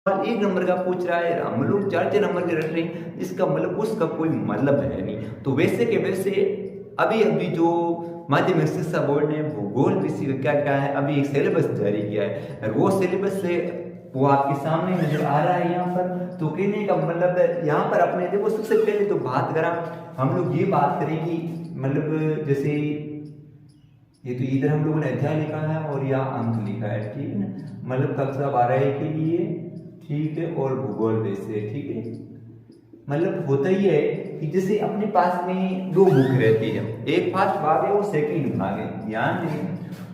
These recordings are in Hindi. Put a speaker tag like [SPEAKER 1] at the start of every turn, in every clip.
[SPEAKER 1] सवाल एक नंबर का पूछ रहा है, हम लोग 4-4 नंबर के रट रहे हैं, इसका मतलब उसका कोई मतलब है नहीं। तो वैसे के वैसे अभी अभी जो माध्यमिक शिक्षा बोर्ड ने भूगोल विषय का क्या क्या है, अभी एक सिलेबस जारी किया है, वो सिलेबस से वो आपके सामने नजर आ रहा है यहाँ पर। तो कहने का मतलब है यहाँ पर अपने देखो, सबसे पहले तो बात करा हम लोग ये बात करेंगे, मतलब जैसे ये तो इधर हम लोगों ने अध्याय लिखा है और यहाँ अंक लिखा है, ठीक है ना, मतलब कक्षा 12 के लिए, ठीक है, और भूगोल वैसे, ठीक है। मतलब होता ही है कि जैसे अपने पास में दो बुक रहती है, एक फर्स्ट भाग है और सेकंड भाग है। ध्यान दें,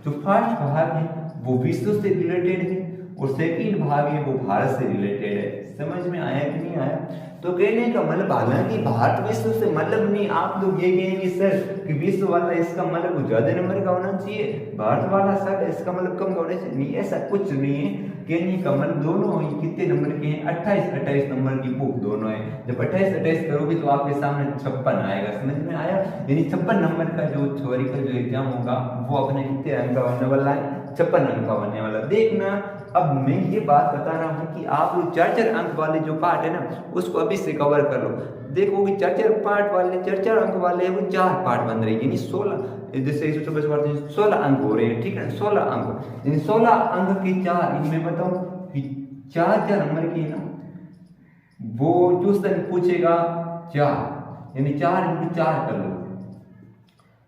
[SPEAKER 1] जो फर्स्ट भाग है वो विश्व से रिलेटेड है और सेकंड भाग है वो भारत से रिलेटेड है। समझ में आया कि नहीं आया? तो कहने का मतलब हालांकि भारत विश्व से मतलब नहीं, आप लोग ये कहेंगे सर कि विश्व वाला इसका मतलब ज्यादा नंबर का होना चाहिए, भारत वाला सर इसका मतलब कम का होना चाहिए, नहीं, ऐसा कुछ नहीं है। कहने का मतलब दोनों ही कितने नंबर के हैं, 28-28 नंबर की बुक दोनों है। जब 28-28 करोगे तो आपके सामने 56 आएगा। समझ में आया? यानी 56 नंबर का जो थ्योरी का जो एग्जाम होगा वो अपने कितने अंक का होने वाला है, 56 अंक का होने वाला। देखना, अब मैं ये बात बता रहा हूँ कि आप लोग 4-4 अंक वाले जो पार्ट है ना उसको अभी से कवर कर लो। देखो कि 4-4 पार्ट वाले, 4-4 अंक वाले वो 4 पार्ट बन रहे हैं, यानी 16, जैसे 16 अंक हो रहे हैं, ठीक है, 16 अंक, यानी 16 अंक की 4, इनमें बताओ कि 4-4 नंबर की ना वो क्वेश्चन पूछेगा 4, यानी 4 × 4 कर लो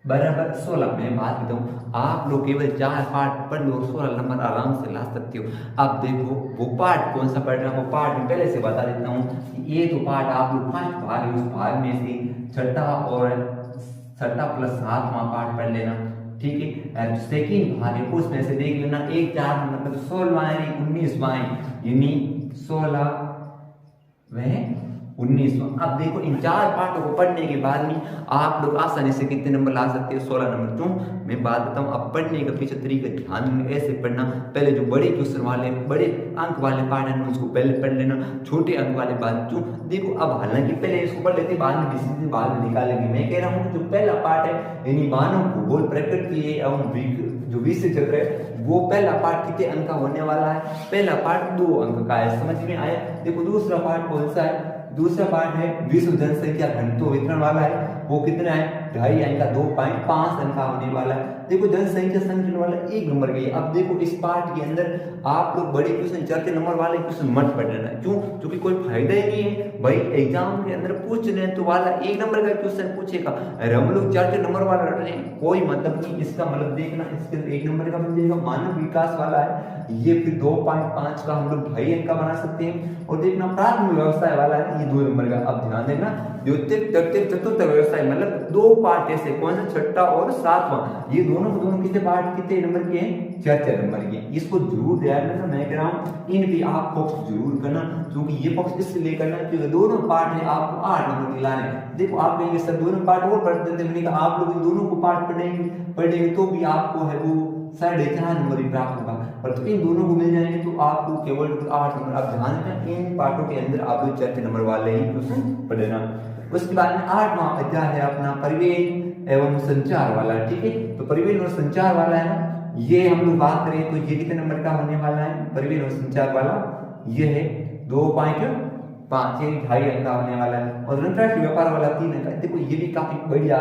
[SPEAKER 1] बराबर 16। मैं बात बताऊं, आप लोग केवल 4 पार्ट पढ़ लो, 16 नंबर आराम से ला सकते हो। अब देखो वो पार्ट कौन सा पढ़ना है, वो पार्ट मैं पहले से बता देता हूँ कि ये तो पार्ट आप लोग फर्स्ट भाग है, उस भाग में से छठा और छठा प्लस 7वां पार्ट पढ़ लेना, ठीक है। सेकेंड भाग है उसमें से देख लेना, एक 4 नंबर मतलब 16वां 19वां, यानी 16 वह 19वां। अब देखो इन 4 पार्टों को पढ़ने के बाद में आप लोग आसानी से कितने नंबर ला सकते हो, 16 नंबर। क्यों? मैं बात बताऊं, अब पढ़ने का पीछे तरीका ध्यान में ऐसे पढ़ना, पहले जो बड़े क्वेश्चन वाले बड़े अंक वाले पार्ट है उसको पहले पढ़ लेना, छोटे अंक वाले बाद। क्यों? देखो अब हालांकि पहले इसको पढ़ लेते, बाद में किसी से बाद में निकालेंगे। मैं कह रहा हूँ जो पहला पार्ट है यानी मानव भूगोल प्रकृति एवं जो विषय चल रहा है वो पहला पार्ट कितने अंक का होने वाला है, पहला पार्ट 2 अंक का है। समझ में आया? देखो दूसरा पार्ट कौन सा है, दूसरा पार्ट है विश्व जनसंख्या घनत्व वितरण वाला है, वो कितना है 2.5 अंक का, 2.5 अंक का होने वाला है। देखो जनसंख्या संख्या वाला 1 नंबर का। अब देखो इस पार्ट के अंदर आप लोग बड़े क्वेश्चन 4 नंबर वाले क्वेश्चन मत पढ़ लेना। क्यों? क्योंकि कोई फायदा ही नहीं है भाई, एग्जाम के अंदर पूछने तो वाला 1 नंबर का क्वेश्चन पूछेगा और हम लोग 4 नंबर वाला रट रहे हैं, कोई मतलब नहीं। इसका मतलब देखना, इसके अंदर 1 नंबर का बन जाएगा, मानव विकास वाला है ये, फिर 2.5 का हम लोग 2.5 अंक का बना सकते हैं। और देखना प्राथमिक व्यवसाय वाला है ये 2 नंबर का। अब ध्यान देना, द्वितीय तृतीय चतुर्थ व्यवसाय मतलब 2 पार्ट ऐसे, कौन सा, छठा और 7वां, ये दोनों कितने पार्ट कितने नंबर के हैं, 4-4 नंबर के। इसको जरूर ध्यान रखना, मैं कह रहा हूँ इन भी आप फोकस जरूर करना, क्योंकि ये फोकस इसलिए करना क्योंकि दोनों पार्ट है आपको 8 नंबर के लाने। देखो आप कहेंगे सर दोनों पार्ट और पढ़ देते, मैंने कहा आप लोग इन दोनों को पार्ट पढ़ेंगे तो भी आपको है वो 4.5 नंबर ही प्राप्त होगा, और तो इन दोनों को मिल जाएंगे तो आपको केवल 8 नंबर। आप ध्यान रखना इन पार्टों के अंदर आप लोग 4 नंबर वाले ही क्वेश्चन पढ़ना। उसके बाद में 8वां अध्याय है अपना परिवहन एवं संचार वाला, ठीक है। तो परिवहन और संचार वाला है ना, ये हम लोग बात करें तो ये कितने नंबर का होने वाला है, परिवहन और संचार वाला ये है 2.5 यानी 2.5 अंक का होने वाला है। और अंतरराष्ट्रीय व्यापार वाला 3 अंक का। देखो ये भी काफी बढ़िया,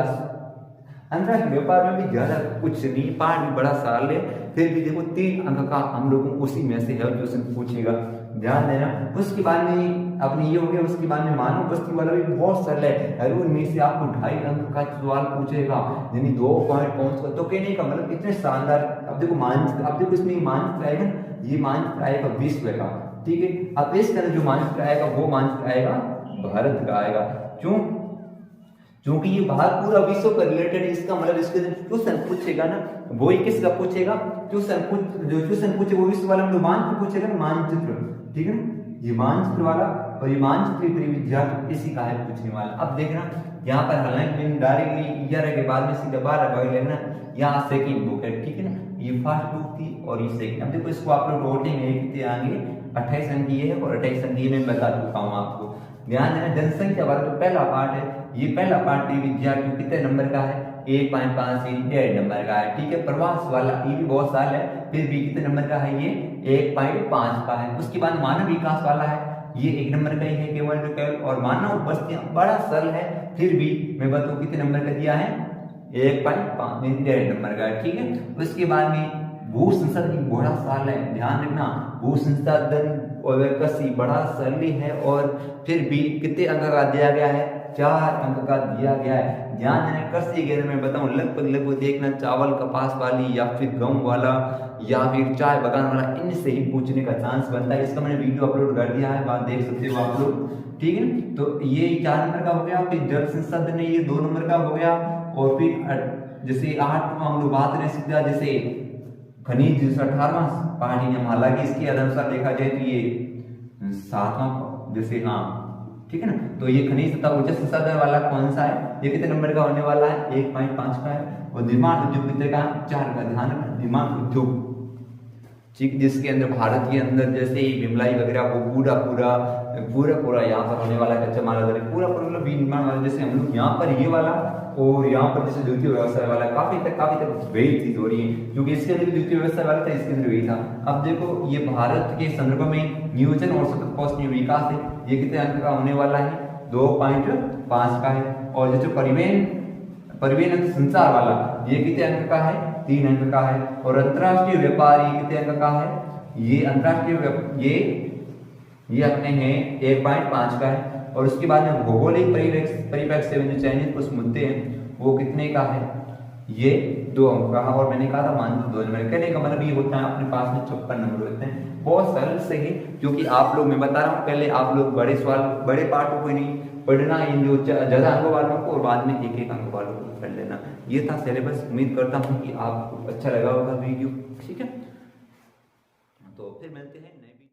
[SPEAKER 1] अंतरराष्ट्रीय व्यापार में भी ज्यादा कुछ नहीं, पार्ट भी बड़ा साल है, फिर भी देखो 3 अंक का हम लोगों को उसी में से है क्वेश्चन पूछेगा, ध्यान देना। उसके बाद में अपनी ये हो गया, उसके बाद में मानव बस्ती वाला भी बहुत सरल है, उनमें से आपको 2.5 अंक का सवाल पूछेगा, यानी 2.5 का। तो कहने का मतलब इतने शानदार। अब देखो मानचित्र, अब देखो इसमें मानचित्र आएगा, ये मानचित्र आएगा विश्व का, ठीक है। अब इसके अंदर जो मानचित्र आएगा वो मानचित्र आएगा भारत का आएगा। क्यों? क्योंकि ये भारत पूरा विश्व का रिलेटेड है, इसका मतलब इसके क्वेश्चन पूछेगा ना वो ही किसका पूछेगा, जो क्वेश्चन पूछे वो विश्व वाला मतलब मानचित्र पूछेगा ना, मानचित्र, ठीक है ना, ये मानचित्र वाला। और ये मानचित्र विद्यार्थी इसी का है पूछने वाला। अब देखना यहाँ पर हालांकि डायरेक्टली 11 के बाद में सीधा 12 भाग लेना, यहाँ सेकंड बुक है, ठीक है ना, ये फर्स्ट बुक थी और ये सेकंड। अब देखो इसको आप लोग रोटेंगे कितने आएंगे, 28 अंक ये है और 28 अंक ये मैं बता चुका हूँ आपको। ध्यान देना जनसंख्या वाला जो पहला पार्ट है, ये पहला पार्ट विद्यार्थियों कितने नंबर का है, 1.5 डेढ़ नंबर का है। ठीक है, प्रवास वाला ये भी बहुत साल है, फिर भी कितने नंबर का है ये 1.5 का है। उसके बाद मानव विकास वाला है, ये 1 नंबर का ही है केवल। और मानव बस्तियां बड़ा सरल है, फिर भी मैं बताऊं कितने नंबर का दिया है 1.5 डेढ़ नंबर का है। ठीक है, उसके बाद में भू संसाधन बड़ा सरल है, ध्यान रखना भू संसाधन और विकसी बड़ा सरल है, और फिर भी कितने अंक का दिया गया है 4 अंक का दिया गया है। ध्यान देना कृषि अगर मैं बताऊं लगभग देखना चावल कपास वाली या फिर गेहूं वाला या फिर चाय बगान वाला, इनसे ही पूछने का चांस बनता है। इसका मैंने वीडियो अपलोड कर दिया है, बात देख सकते हो आप लोग। ठीक है, तो ये 4 नंबर का हो गया। फिर जल संसाधन ये 2 नंबर का हो गया। और फिर जैसे 8वां हम लोग बात नहीं सकते, जैसे खनिज 18वां पहाड़ी नियम, हालांकि इसके अनुसार देखा जाए तो ये 7वां जैसे, हाँ ठीक है ना। तो ये खनिज तथा ऊर्जा संसाधन वाला कौन सा है, ये कितने नंबर का होने वाला है 1.5 का है। और निर्माण उद्योग कितने का 4 का, ध्यान रखना निर्माण उद्योग, ठीक, जिसके अंदर भारत के अंदर जैसे बिमलाई वगैरह वो पूरा यहाँ पर होने वाला कच्चा माल वगैरह पूरा विनिर्माण वाला, जैसे हम लोग यहाँ पर ये वाला और यहाँ पर जैसे द्वितीय व्यवसाय वाला काफी तक वही चीज हो रही है, क्योंकि इसके अंदर द्वितीय व्यवसाय वाला था, इसके अंदर वही था। अब देखो ये भारत के संदर्भ में नियोजन और सतत पहुंचनीय विकास है, ये कितने अंक का होने वाला है 2.5 का है। और जो परिवहन संचार वाला ये कितने अंक का है 3 अंक का है। और अंतरराष्ट्रीय व्यापार ये कितने अंक का है, ये अंतरराष्ट्रीय ये अपने हैं 1.5 का है। और उसके बाद में भौगोलिक परिप्रेक्ष्य से जो चयनित कुछ मुद्दे हैं वो कितने का है, ये 2 अंक का है। और मैंने कहा था मानव 2 नंबर, कहने का मतलब ये होता है अपने पास में 54 नंबर होते हैं। बहुत सरल से ही, क्योंकि आप लोग मैं बता रहा हूँ पहले आप लोग बड़े सवाल बड़े पार्टों को नहीं पढ़ना, इन जो ज्यादा अंकों वालों को, और बाद में एक अंक वालों को पढ़ लेना। ये था सिलेबस। उम्मीद करता हूँ कि आपको अच्छा लगा होगा वीडियो। ठीक है, तो फिर मिलते हैं।